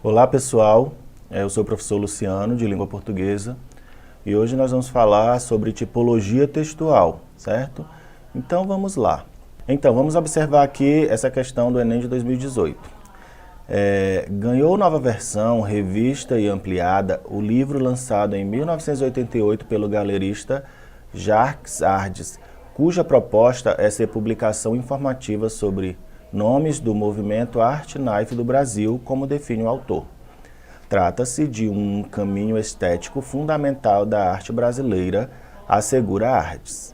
Olá pessoal, eu sou o professor Luciano, de Língua Portuguesa, e hoje nós vamos falar sobre tipologia textual, certo? Então vamos lá. Então vamos observar aqui essa questão do Enem de 2018. Ganhou nova versão, revista e ampliada, o livro lançado em 1988 pelo galerista Jacques Ardes, cuja proposta é ser publicação informativa sobre nomes do movimento Art Knife do Brasil, como define o autor. Trata-se de um caminho estético fundamental da arte brasileira, assegura Ardes.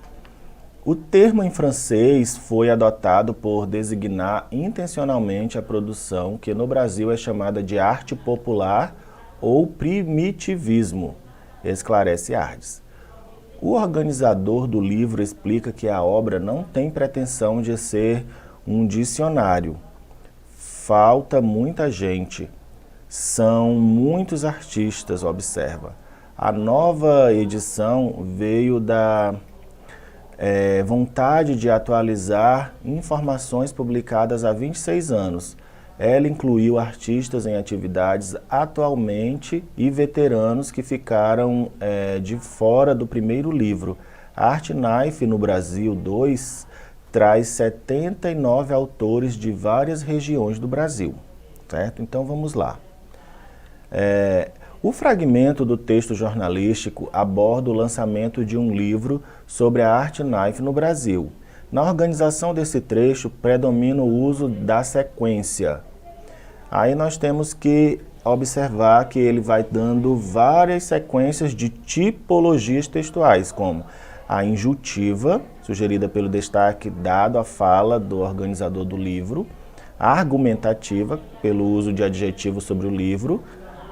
O termo em francês foi adotado por designar intencionalmente a produção que no Brasil é chamada de arte popular ou primitivismo, esclarece Ardes. O organizador do livro explica que a obra não tem pretensão de ser um dicionário. Falta muita gente. São muitos artistas, observa. A nova edição veio da vontade de atualizar informações publicadas há 26 anos. Ela incluiu artistas em atividades atualmente e veteranos que ficaram de fora do primeiro livro. Art Knife no Brasil 2 traz 79 autores de várias regiões do Brasil, certo? Então vamos lá. O fragmento do texto jornalístico aborda o lançamento de um livro sobre a Art Knife no Brasil. Na organização desse trecho predomina o uso da sequência. Aí nós temos que observar que ele vai dando várias sequências de tipologias textuais, como a injuntiva, sugerida pelo destaque dado à fala do organizador do livro, a argumentativa, pelo uso de adjetivos sobre o livro,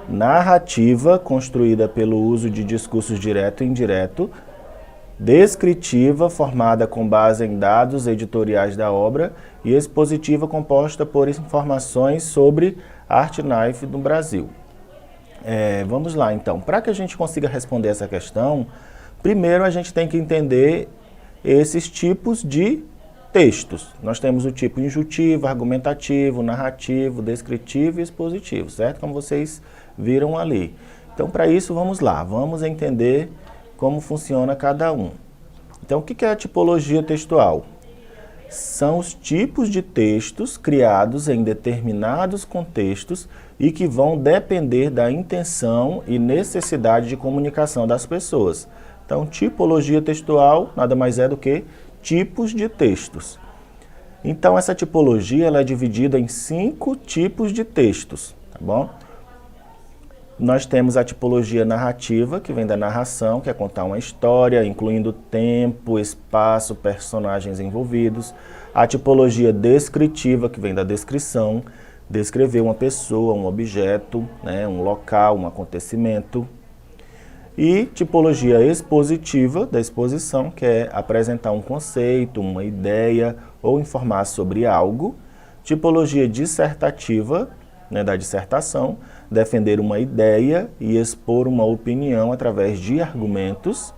narrativa, construída pelo uso de discursos direto e indireto, descritiva, formada com base em dados editoriais da obra, e expositiva, composta por informações sobre Art Knife no Brasil. Vamos lá, então. Para que a gente consiga responder essa questão, primeiro a gente tem que entender esses tipos de textos. Nós temos o tipo injuntivo, argumentativo, narrativo, descritivo e expositivo, certo? Como vocês viram ali. Então, para isso, vamos lá. Vamos entender como funciona cada um. Então, o que é a tipologia textual? São os tipos de textos criados em determinados contextos e que vão depender da intenção e necessidade de comunicação das pessoas. Então, tipologia textual nada mais é do que tipos de textos. Então, essa tipologia ela é dividida em 5 tipos de textos, tá bom? Nós temos a tipologia narrativa, que vem da narração, que é contar uma história, incluindo tempo, espaço, personagens envolvidos. A tipologia descritiva, que vem da descrição, descrever uma pessoa, um objeto, né, um local, um acontecimento. E tipologia expositiva, da exposição, que é apresentar um conceito, uma ideia ou informar sobre algo. Tipologia dissertativa, né, da dissertação, defender uma ideia e expor uma opinião através de argumentos.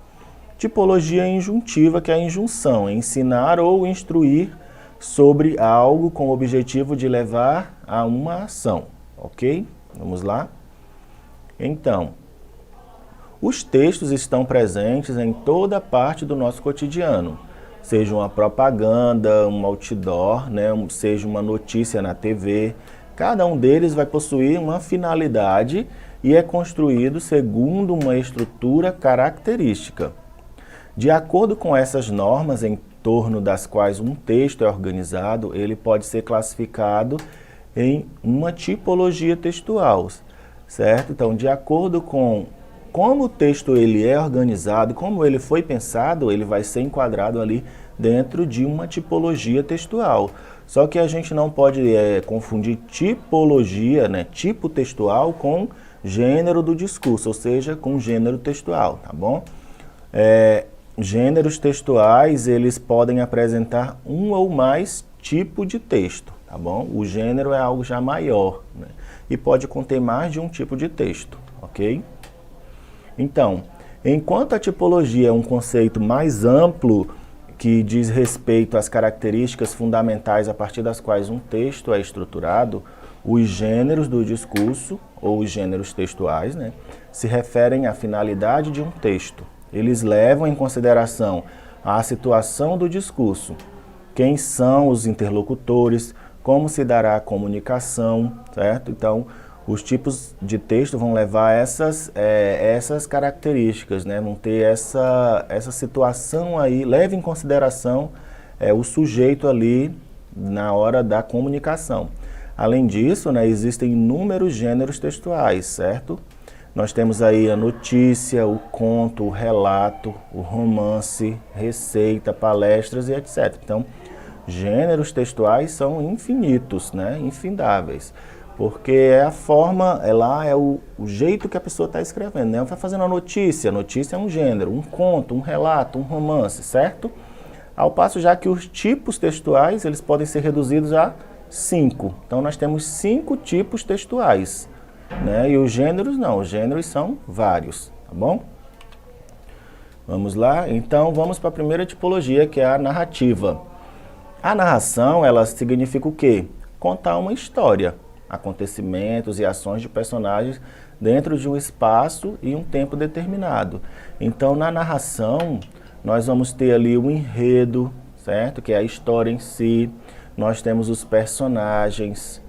Tipologia injuntiva, que é a injunção, é ensinar ou instruir sobre algo com o objetivo de levar a uma ação, ok? Vamos lá? Então, os textos estão presentes em toda parte do nosso cotidiano, seja uma propaganda, um outdoor, né, seja uma notícia na TV. Cada um deles vai possuir uma finalidade e é construído segundo uma estrutura característica. De acordo com essas normas em torno das quais um texto é organizado, ele pode ser classificado em uma tipologia textual, certo? Então, de acordo com como o texto ele é organizado, como ele foi pensado, ele vai ser enquadrado ali dentro de uma tipologia textual. Só que a gente não pode confundir tipologia, né, tipo textual, com gênero do discurso, ou seja, com gênero textual, tá bom? Gêneros textuais, eles podem apresentar um ou mais tipo de texto, tá bom? O gênero é algo já maior, né? E pode conter mais de um tipo de texto, ok? Então, enquanto a tipologia é um conceito mais amplo que diz respeito às características fundamentais a partir das quais um texto é estruturado, os gêneros do discurso, ou os gêneros textuais, né, se referem à finalidade de um texto. Eles levam em consideração a situação do discurso, quem são os interlocutores, como se dará a comunicação, certo? Então, os tipos de texto vão levar essas características, né? Vão ter essa situação aí, leva em consideração o sujeito ali na hora da comunicação. Além disso, né, existem inúmeros gêneros textuais, certo? Nós temos aí a notícia, o conto, o relato, o romance, receita, palestras e etc. Então, gêneros textuais são infinitos, né? Infindáveis. Porque é a forma, é o jeito que a pessoa está escrevendo, né? Vai fazendo a notícia é um gênero, um conto, um relato, um romance, certo? Ao passo já que os tipos textuais, eles podem ser reduzidos a 5. Então, nós temos 5 tipos textuais, né? E os gêneros não, os gêneros são vários, tá bom? Vamos lá? Então, vamos para a primeira tipologia, que é a narrativa. A narração, ela significa o quê? Contar uma história, acontecimentos e ações de personagens dentro de um espaço e um tempo determinado. Então, na narração, nós vamos ter ali o enredo, certo? Que é a história em si. Nós temos os personagens,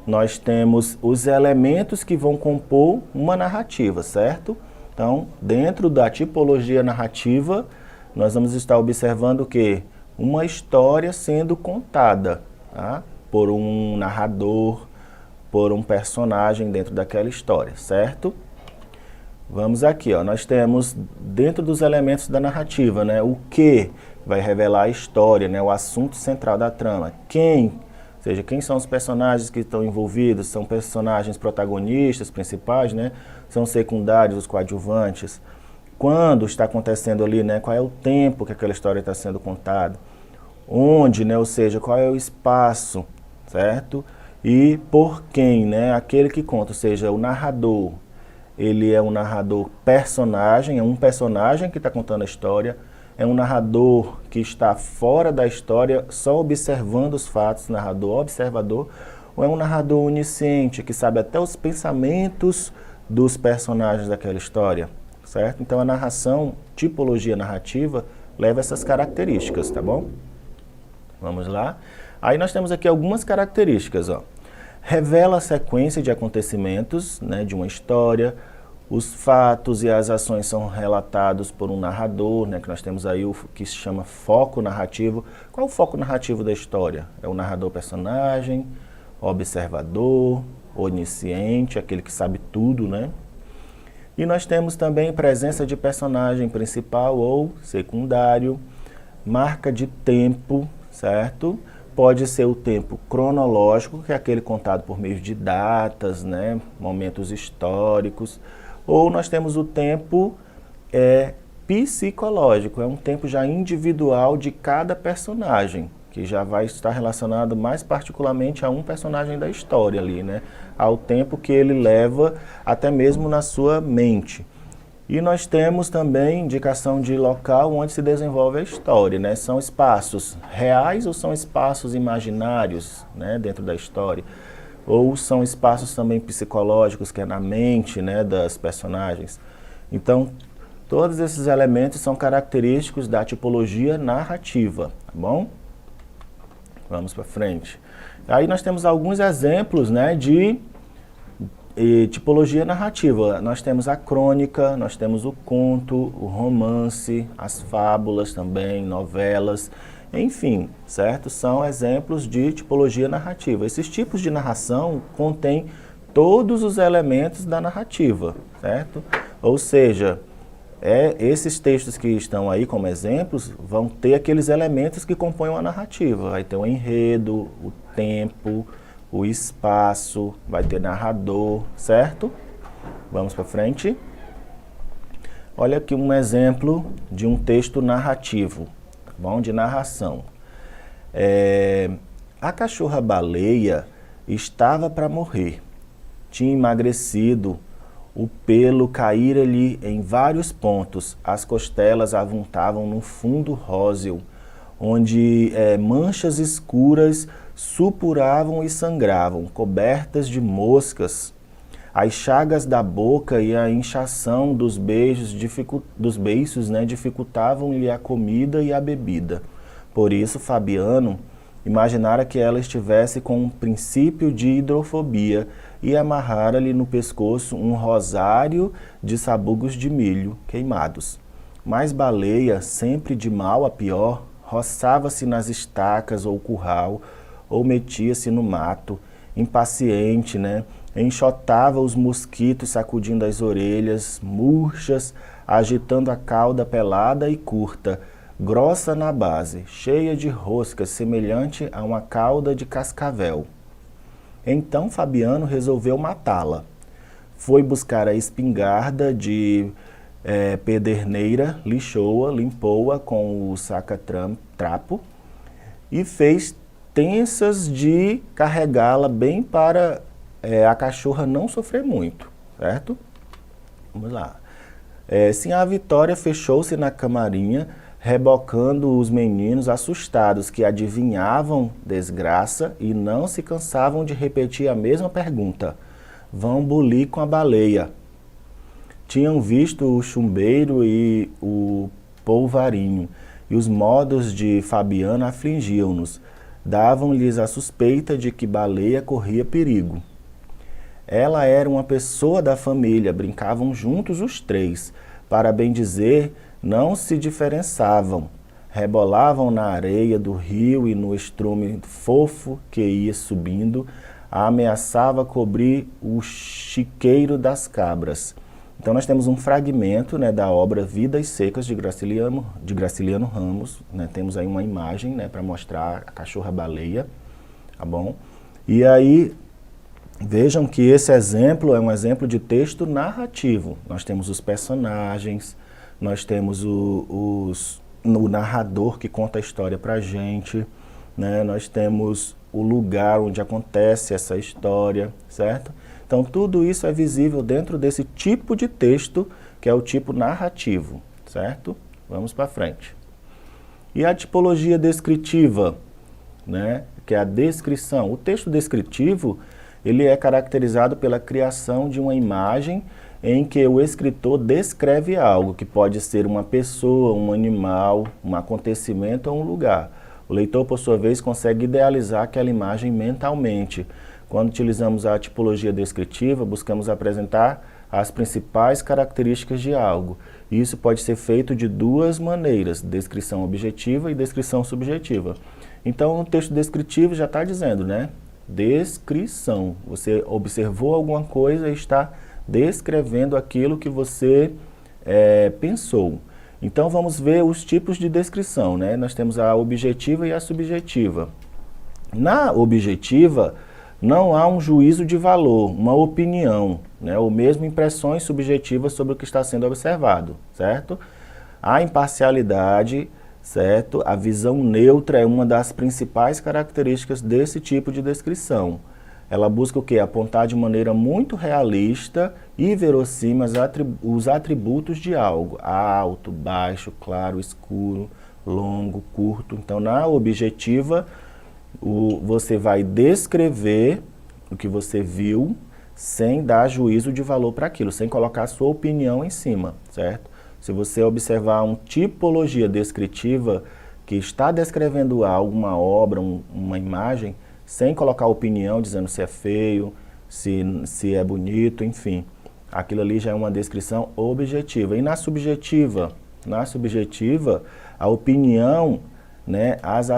nós temos os elementos que vão compor uma narrativa, certo? Então, dentro da tipologia narrativa, nós vamos estar observando o quê? Uma história sendo contada, tá? Por um narrador, por um personagem dentro daquela história, certo? Vamos aqui, ó, nós temos dentro dos elementos da narrativa, né, o que vai revelar a história, né, o assunto central da trama, quem, ou seja, quem são os personagens que estão envolvidos, são personagens protagonistas, principais, né, são secundários, os coadjuvantes, quando está acontecendo ali, né, qual é o tempo que aquela história está sendo contada, onde, né, ou seja, qual é o espaço, certo? E por quem, né, aquele que conta, ou seja, o narrador. Ele é um narrador personagem, é um personagem que está contando a história, é um narrador que está fora da história, só observando os fatos, narrador observador, ou é um narrador onisciente, que sabe até os pensamentos dos personagens daquela história, certo? Então a narração, tipologia narrativa, leva essas características, tá bom? Vamos lá. Aí nós temos aqui algumas características, ó. Revela a sequência de acontecimentos, né, de uma história, os fatos e as ações são relatados por um narrador, né, que nós temos aí o que se chama foco narrativo. Qual é o foco narrativo da história? É o narrador personagem, observador, onisciente, aquele que sabe tudo, né? E nós temos também presença de personagem principal ou secundário, marca de tempo, certo? Pode ser o tempo cronológico, que é aquele contado por meio de datas, né, momentos históricos, ou nós temos o tempo psicológico, é um tempo já individual de cada personagem, que já vai estar relacionado mais particularmente a um personagem da história ali, né, ao tempo que ele leva até mesmo na sua mente. E nós temos também indicação de local onde se desenvolve a história, né? São espaços reais ou são espaços imaginários, né, dentro da história? Ou são espaços também psicológicos, que é na mente, né, das personagens? Então, todos esses elementos são característicos da tipologia narrativa, tá bom? Vamos para frente. Aí nós temos alguns exemplos, né, de tipologia narrativa. Nós temos a crônica, nós temos o conto, o romance, as fábulas também, novelas, enfim, certo? São exemplos de tipologia narrativa. Esses tipos de narração contêm todos os elementos da narrativa, certo? Ou seja, esses textos que estão aí como exemplos vão ter aqueles elementos que compõem uma narrativa. Vai ter o enredo, o tempo, o espaço, vai ter narrador, certo? Vamos para frente. Olha aqui um exemplo de um texto narrativo, tá bom? De narração. A cachorra-baleia estava para morrer. Tinha emagrecido, o pelo caíra-lhe em vários pontos, as costelas avuntavam num fundo róseo, onde manchas escuras supuravam e sangravam, cobertas de moscas. As chagas da boca e a inchação dos beiços dificultavam-lhe a comida e a bebida. Por isso, Fabiano imaginara que ela estivesse com um princípio de hidrofobia e amarrara-lhe no pescoço um rosário de sabugos de milho queimados. Mas Baleia, sempre de mal a pior, roçava-se nas estacas ou curral, ou metia-se no mato, impaciente, enxotava os mosquitos sacudindo as orelhas, murchas, agitando a cauda pelada e curta, grossa na base, cheia de roscas, semelhante a uma cauda de cascavel. Então Fabiano resolveu matá-la. Foi buscar a espingarda de pederneira, lixou-a, limpou-a com o saca-trapo e fez tensas de carregá-la bem para a cachorra não sofrer muito, certo? Vamos lá. Sinhá Vitória fechou-se na camarinha, rebocando os meninos assustados que adivinhavam desgraça e não se cansavam de repetir a mesma pergunta. Vão bulir com a baleia. Tinham visto o chumbeiro e o polvarinho, e os modos de Fabiano afligiam-nos. Davam-lhes a suspeita de que Baleia corria perigo. Ela era uma pessoa da família, brincavam juntos os três. Para bem dizer, não se diferenciavam. Rebolavam na areia do rio e no estrume fofo que ia subindo, ameaçava cobrir o chiqueiro das cabras. Então nós temos um fragmento da obra Vidas Secas de Graciliano Ramos. Temos aí uma imagem para mostrar a cachorra-baleia, tá bom? E aí vejam que esse exemplo é um exemplo de texto narrativo. Nós temos os personagens, nós temos o narrador que conta a história para a gente, nós temos o lugar onde acontece essa história, certo? Então tudo isso é visível dentro desse tipo de texto, que é o tipo narrativo, certo? Vamos para frente. E a tipologia descritiva, que é a descrição. O texto descritivo, ele é caracterizado pela criação de uma imagem em que o escritor descreve algo, que pode ser uma pessoa, um animal, um acontecimento ou um lugar. O leitor, por sua vez, consegue idealizar aquela imagem mentalmente. Quando utilizamos a tipologia descritiva, buscamos apresentar as principais características de algo. Isso pode ser feito de duas maneiras, descrição objetiva e descrição subjetiva. Então, o texto descritivo já está dizendo, descrição. Você observou alguma coisa e está descrevendo aquilo que você pensou. Então, vamos ver os tipos de descrição, Nós temos a objetiva e a subjetiva. Na objetiva, não há um juízo de valor, uma opinião, ou mesmo impressões subjetivas sobre o que está sendo observado, certo? A imparcialidade, certo? A visão neutra é uma das principais características desse tipo de descrição. Ela busca o quê? Apontar de maneira muito realista e verossímil os atributos de algo. Alto, baixo, claro, escuro, longo, curto. Então, na objetiva, você vai descrever o que você viu sem dar juízo de valor para aquilo, sem colocar a sua opinião em cima, certo? Se você observar uma tipologia descritiva que está descrevendo algo, uma obra, uma imagem, sem colocar opinião, dizendo se é feio, se é bonito, enfim. Aquilo ali já é uma descrição objetiva. E na subjetiva? Na subjetiva, a opinião, as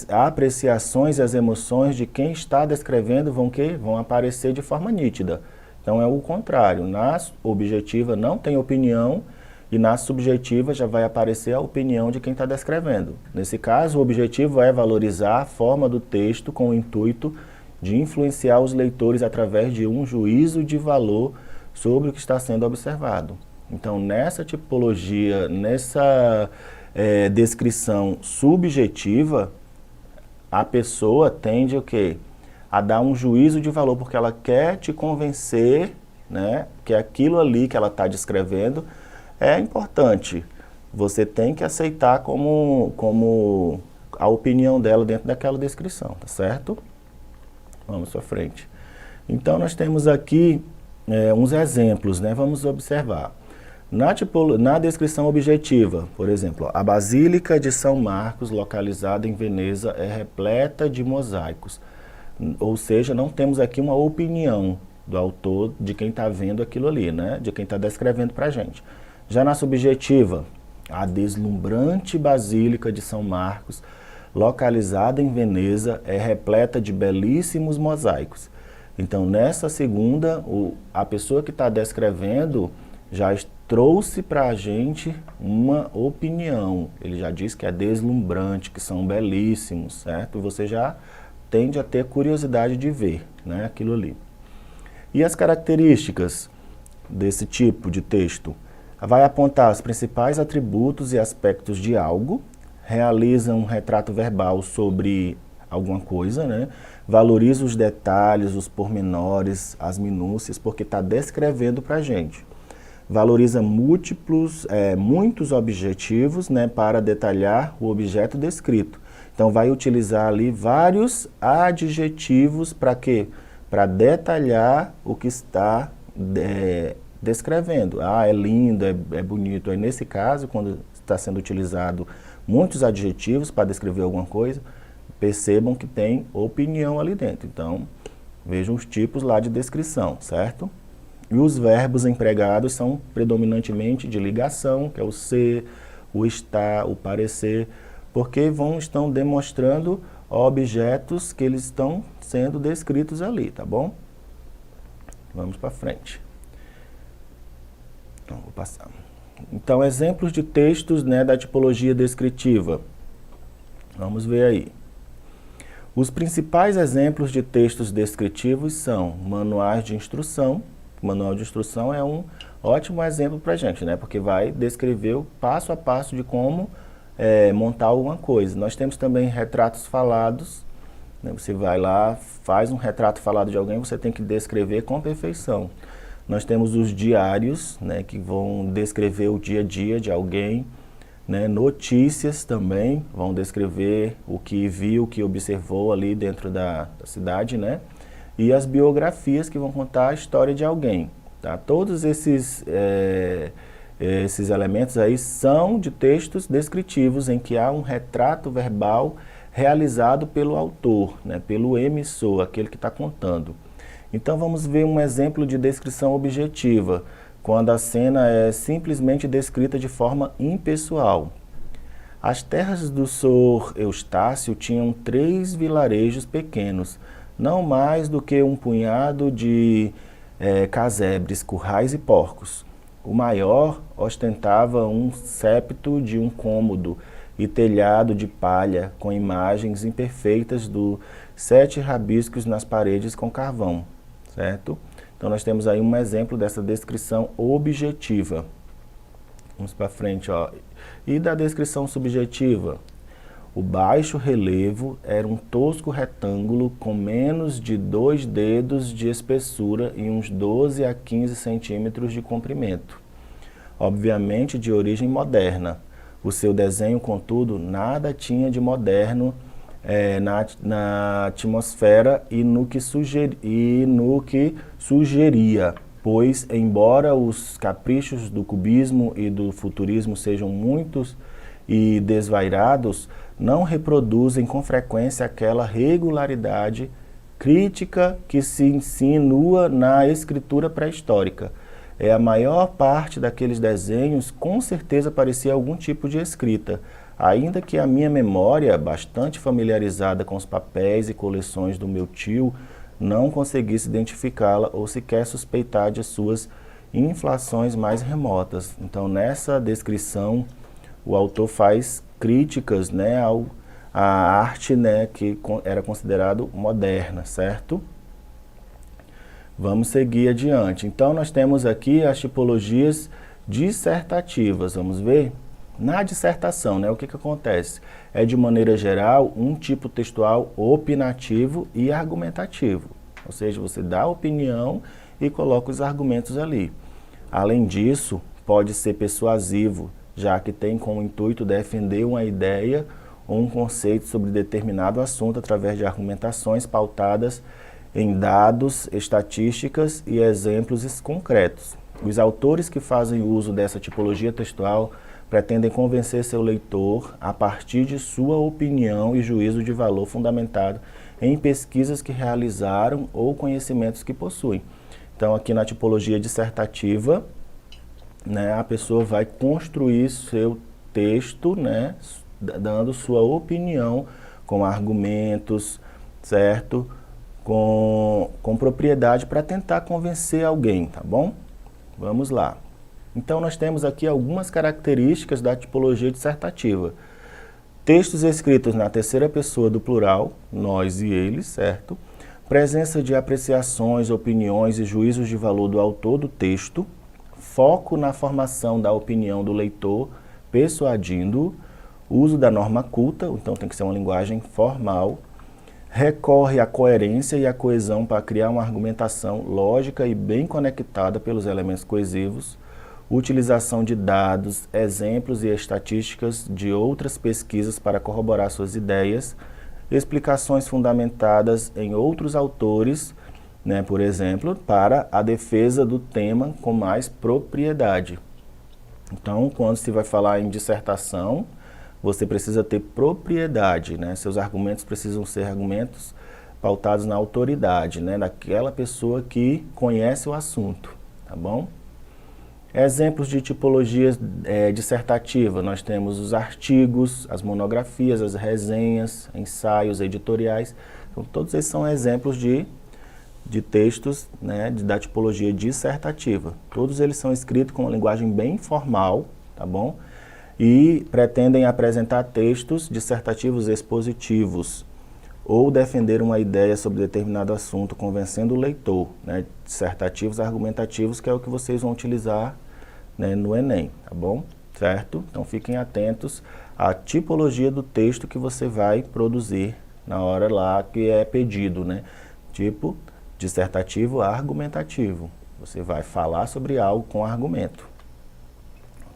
apreciações e as emoções de quem está descrevendo vão aparecer de forma nítida. Então é o contrário. Na objetiva não tem opinião e na subjetiva já vai aparecer a opinião de quem está descrevendo. Nesse caso, o objetivo é valorizar a forma do texto com o intuito de influenciar os leitores através de um juízo de valor sobre o que está sendo observado. Então, nessa tipologia, nessa descrição subjetiva, a pessoa tende o quê? A dar um juízo de valor, porque ela quer te convencer, né, que aquilo ali que ela está descrevendo é importante. Você tem que aceitar como a opinião dela dentro daquela descrição, tá certo? Vamos para frente. Então, nós temos aqui uns exemplos, né? Vamos observar. Na descrição objetiva, por exemplo, a Basílica de São Marcos, localizada em Veneza, é repleta de mosaicos. Ou seja, não temos aqui uma opinião do autor de quem está vendo aquilo ali, né? De quem está descrevendo para a gente. Já na subjetiva, a deslumbrante Basílica de São Marcos, localizada em Veneza, é repleta de belíssimos mosaicos. Então, nessa segunda, a pessoa que está descrevendo já trouxe para a gente uma opinião. Ele já disse que é deslumbrante, que são belíssimos, certo? E você já tende a ter curiosidade de ver, né, aquilo ali. E as características desse tipo de texto? Vai apontar os principais atributos e aspectos de algo, realiza um retrato verbal sobre alguma coisa, né? Valoriza os detalhes, os pormenores, as minúcias, porque está descrevendo para a gente. Valoriza muitos objetivos, né, para detalhar o objeto descrito. Então, vai utilizar ali vários adjetivos para quê? Para detalhar o que está descrevendo. Ah, é lindo, é bonito. Aí, nesse caso, quando está sendo utilizado muitos adjetivos para descrever alguma coisa, percebam que tem opinião ali dentro. Então, vejam os tipos lá de descrição, certo? E os verbos empregados são predominantemente de ligação, que é o ser, o estar, o parecer, porque estão demonstrando objetos que eles estão sendo descritos ali, tá bom? Vamos para frente. Então, vou passar. Então, exemplos de textos, né, da tipologia descritiva. Vamos ver aí. Os principais exemplos de textos descritivos são manuais de instrução. O manual de instrução é um ótimo exemplo para a gente, né? Porque vai descrever o passo a passo de como montar alguma coisa. Nós temos também retratos falados, né? Você vai lá, faz um retrato falado de alguém, você tem que descrever com perfeição. Nós temos os diários, né, que vão descrever o dia a dia de alguém, né? Notícias também vão descrever o que viu, o que observou ali dentro da cidade, né? E as biografias que vão contar a história de alguém, tá? Todos esses elementos aí são de textos descritivos em que há um retrato verbal realizado pelo autor, né? Pelo emissor, aquele que está contando. Então vamos ver um exemplo de descrição objetiva, quando a cena é simplesmente descrita de forma impessoal. As terras do Sr. Eustácio tinham 3 vilarejos pequenos, não mais do que um punhado de casebres, currais e porcos. O maior ostentava um septo de um cômodo e telhado de palha, com imagens imperfeitas dos 7 rabiscos nas paredes com carvão, certo? Então nós temos aí um exemplo dessa descrição objetiva. Vamos para frente, ó. E da descrição subjetiva? O baixo relevo era um tosco retângulo com menos de 2 dedos de espessura e uns 12 a 15 centímetros de comprimento. Obviamente de origem moderna. O seu desenho, contudo, nada tinha de moderno na atmosfera e no que sugeria, pois, embora os caprichos do cubismo e do futurismo sejam muitos e desvairados, não reproduzem com frequência aquela regularidade crítica que se insinua na escritura pré-histórica. A maior parte daqueles desenhos com certeza parecia algum tipo de escrita, ainda que a minha memória, bastante familiarizada com os papéis e coleções do meu tio, não conseguisse identificá-la ou sequer suspeitar de suas inflações mais remotas. Então, nessa descrição, o autor faz críticas, né, à arte, né, que era considerado moderna, certo? Vamos seguir adiante. Então, nós temos aqui as tipologias dissertativas. Vamos ver? Na dissertação, né, o que acontece? É, de maneira geral, um tipo textual opinativo e argumentativo. Ou seja, você dá a opinião e coloca os argumentos ali. Além disso, pode ser persuasivo, já que tem como intuito defender uma ideia ou um conceito sobre determinado assunto através de argumentações pautadas em dados, estatísticas e exemplos concretos. Os autores que fazem uso dessa tipologia textual pretendem convencer seu leitor a partir de sua opinião e juízo de valor fundamentado em pesquisas que realizaram ou conhecimentos que possuem. Então, aqui na tipologia dissertativa, né, a pessoa vai construir seu texto, né, dando sua opinião com argumentos, certo? Com propriedade para tentar convencer alguém, tá bom? Vamos lá. Então, nós temos aqui algumas características da tipologia dissertativa. Textos escritos na terceira pessoa do plural, nós e eles, certo? Presença de apreciações, opiniões e juízos de valor do autor do texto. Foco na formação da opinião do leitor, persuadindo-o. Uso da norma culta, então tem que ser uma linguagem formal. Recorre à coerência e à coesão para criar uma argumentação lógica e bem conectada pelos elementos coesivos. Utilização de dados, exemplos e estatísticas de outras pesquisas para corroborar suas ideias. Explicações fundamentadas em outros autores, né, por exemplo, para a defesa do tema com mais propriedade. Então, quando se vai falar em dissertação, você precisa ter propriedade, né? Seus argumentos precisam ser argumentos pautados na autoridade, né? Daquela pessoa que conhece o assunto, tá bom? Exemplos de tipologia dissertativa, nós temos os artigos, as monografias, as resenhas, ensaios editoriais. Então, todos esses são exemplos de textos, né, da tipologia dissertativa. Todos eles são escritos com uma linguagem bem formal, tá bom? E pretendem apresentar textos dissertativos expositivos ou defender uma ideia sobre determinado assunto, convencendo o leitor, né? Dissertativos argumentativos, que é o que vocês vão utilizar, né, no Enem, tá bom? Certo? Então fiquem atentos à tipologia do texto que você vai produzir na hora lá que é pedido, né? Tipo dissertativo argumentativo. Você vai falar sobre algo com argumento.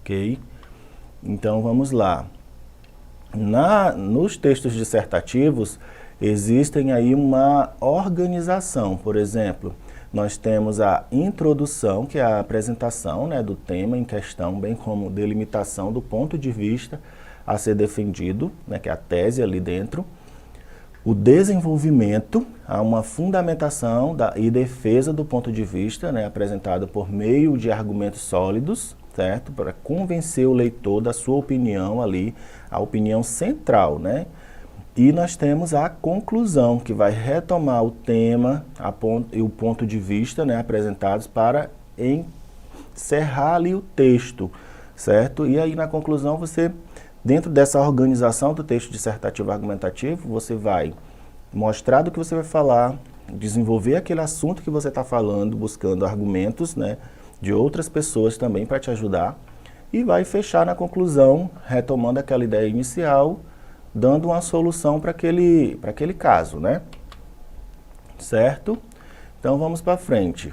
Ok? Então vamos lá. Nos textos dissertativos existem aí uma organização. Por exemplo, nós temos a introdução, que é a apresentação, né, do tema em questão, bem como delimitação do ponto de vista a ser defendido, né, que é a tese ali dentro. O desenvolvimento, há uma fundamentação e defesa do ponto de vista, né, apresentado por meio de argumentos sólidos, certo? Para convencer o leitor da sua opinião ali, a opinião central, né? E nós temos a conclusão, que vai retomar o tema e o ponto de vista, né, apresentados para encerrar ali o texto, certo? E aí na conclusão você, dentro dessa organização do texto dissertativo argumentativo, você vai mostrar do que você vai falar, desenvolver aquele assunto que você está falando, buscando argumentos, né, de outras pessoas também para te ajudar, e vai fechar na conclusão, retomando aquela ideia inicial, dando uma solução para aquele caso, né? Certo? Então vamos para frente.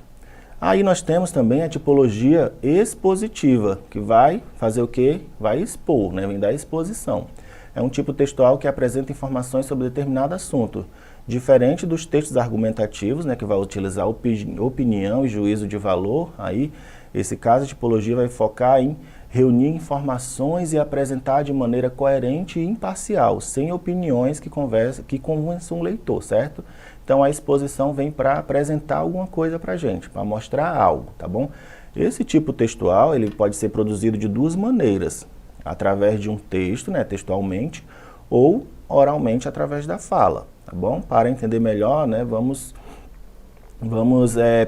Aí nós temos também a tipologia expositiva, que vai fazer o quê? Vai expor, né? Vem da exposição. É um tipo textual que apresenta informações sobre determinado assunto, diferente dos textos argumentativos, né, que vai utilizar opinião e juízo de valor. Aí, esse caso, a tipologia vai focar em reunir informações e apresentar de maneira coerente e imparcial, sem opiniões que convençam o leitor, certo? Então, a exposição vem para apresentar alguma coisa para a gente, para mostrar algo, tá bom? Esse tipo textual, ele pode ser produzido de duas maneiras, através de um texto, né, textualmente, ou oralmente através da fala, tá bom? Para entender melhor, né, vamos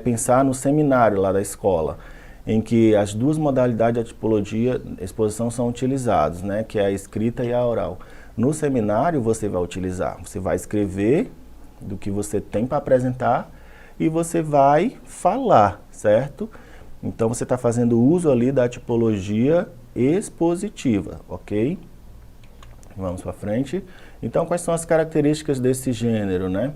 pensar no seminário lá da escola, em que as duas modalidades da tipologia exposição são utilizadas, né, que é a escrita e a oral. No seminário você vai escrever do que você tem para apresentar e você vai falar, certo? Então você está fazendo uso ali da tipologia expositiva, ok? Vamos para frente. Então, quais são as características desse gênero, né?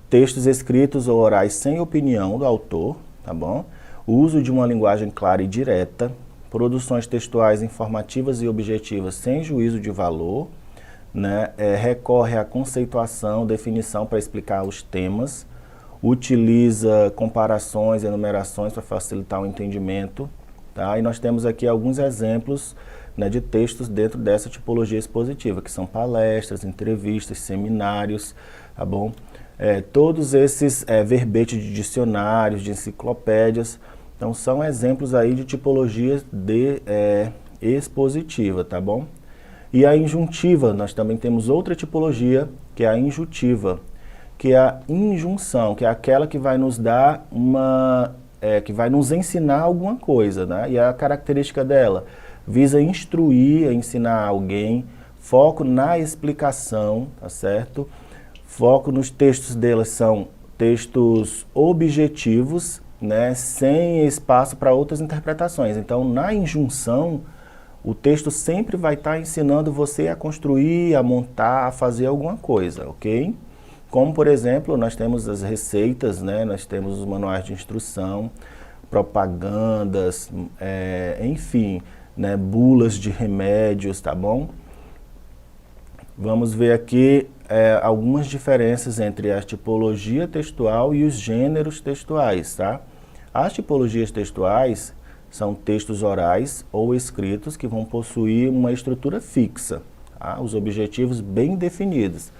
Textos escritos ou orais sem opinião do autor, tá bom? O uso de uma linguagem clara e direta, produções textuais informativas e objetivas sem juízo de valor, né? Recorre à conceituação, definição para explicar os temas, utiliza comparações e enumerações para facilitar o entendimento, tá? E nós temos aqui alguns exemplos, né, de textos dentro dessa tipologia expositiva, que são palestras, entrevistas, seminários, tá bom? Todos esses verbetes de dicionários, de enciclopédias, então são exemplos aí de tipologias expositiva, tá bom? E a injuntiva, nós também temos outra tipologia, que é a injuntiva, que é a injunção, que é aquela que vai nos dar que vai nos ensinar alguma coisa, né? E a característica dela visa instruir, ensinar alguém, foco na explicação, tá certo? Foco nos textos delas são textos objetivos, né? Sem espaço para outras interpretações. Então, na injunção, o texto sempre vai estar ensinando você a construir, a montar, a fazer alguma coisa, ok? Como, por exemplo, nós temos as receitas, né? Nós temos os manuais de instrução, propagandas, enfim, né? Bulas de remédios, tá bom? Vamos ver aqui algumas diferenças entre a tipologia textual e os gêneros textuais, tá? As tipologias textuais são textos orais ou escritos que vão possuir uma estrutura fixa, tá? Os objetivos bem definidos.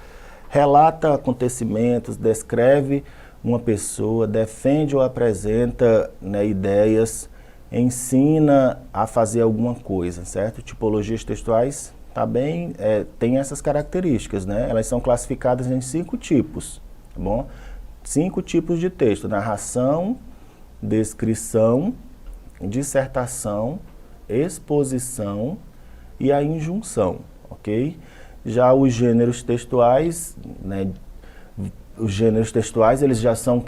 Relata acontecimentos, descreve uma pessoa, defende ou apresenta, né, ideias, ensina a fazer alguma coisa, certo? Tipologias textuais também tem essas características, né? Elas são classificadas em 5 tipos, tá bom? 5 tipos de texto: narração, descrição, dissertação, exposição e a injunção, ok? Já os gêneros textuais, né, eles já são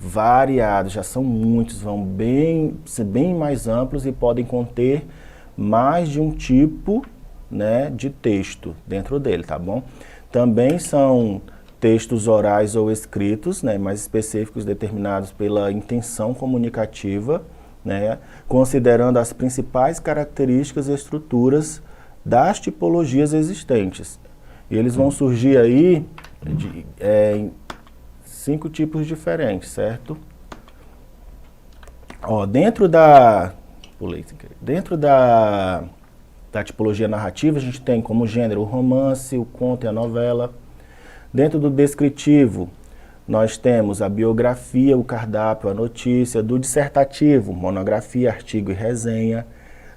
variados, já são muitos, vão ser bem mais amplos e podem conter mais de um tipo, né, de texto dentro dele, tá bom? Também são textos orais ou escritos, né, mais específicos, determinados pela intenção comunicativa, né, considerando as principais características e estruturas das tipologias existentes. E eles vão surgir aí em 5 tipos diferentes, certo? Ó, dentro da tipologia narrativa, a gente tem como gênero o romance, o conto e a novela. Dentro do descritivo, nós temos a biografia, o cardápio, a notícia. Do dissertativo, monografia, artigo e resenha.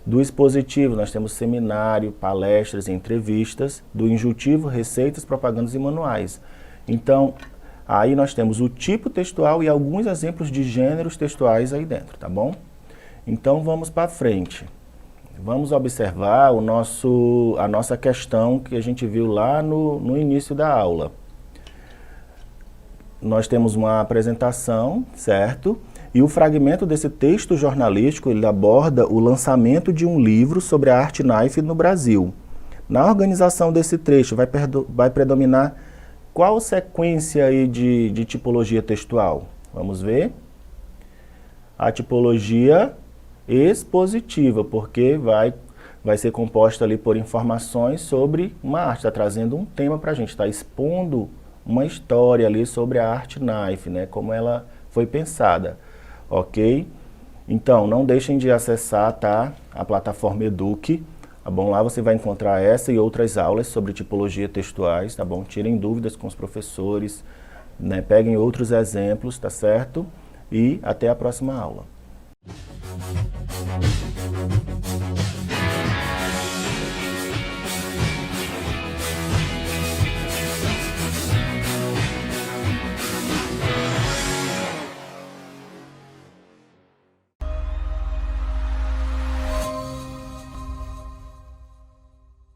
Do expositivo, nós temos seminário, palestras e entrevistas. Do injuntivo, receitas, propagandas e manuais. Então, aí nós temos o tipo textual e alguns exemplos de gêneros textuais aí dentro, tá bom? Então, vamos para frente. Vamos observar a nossa questão que a gente viu lá no início da aula. Nós temos uma apresentação, certo? E o fragmento desse texto jornalístico, ele aborda o lançamento de um livro sobre a arte naife no Brasil. Na organização desse trecho, vai predominar qual sequência aí de tipologia textual? Vamos ver. A tipologia expositiva, porque vai ser composta ali por informações sobre uma arte, está trazendo um tema para a gente, está expondo uma história ali sobre a arte naife, né, como ela foi pensada, ok? Então, não deixem de acessar, tá, a plataforma Eduque, tá bom? Lá você vai encontrar essa e outras aulas sobre tipologia textuais, tá bom? Tirem dúvidas com os professores, né, peguem outros exemplos, tá certo? E até a próxima aula.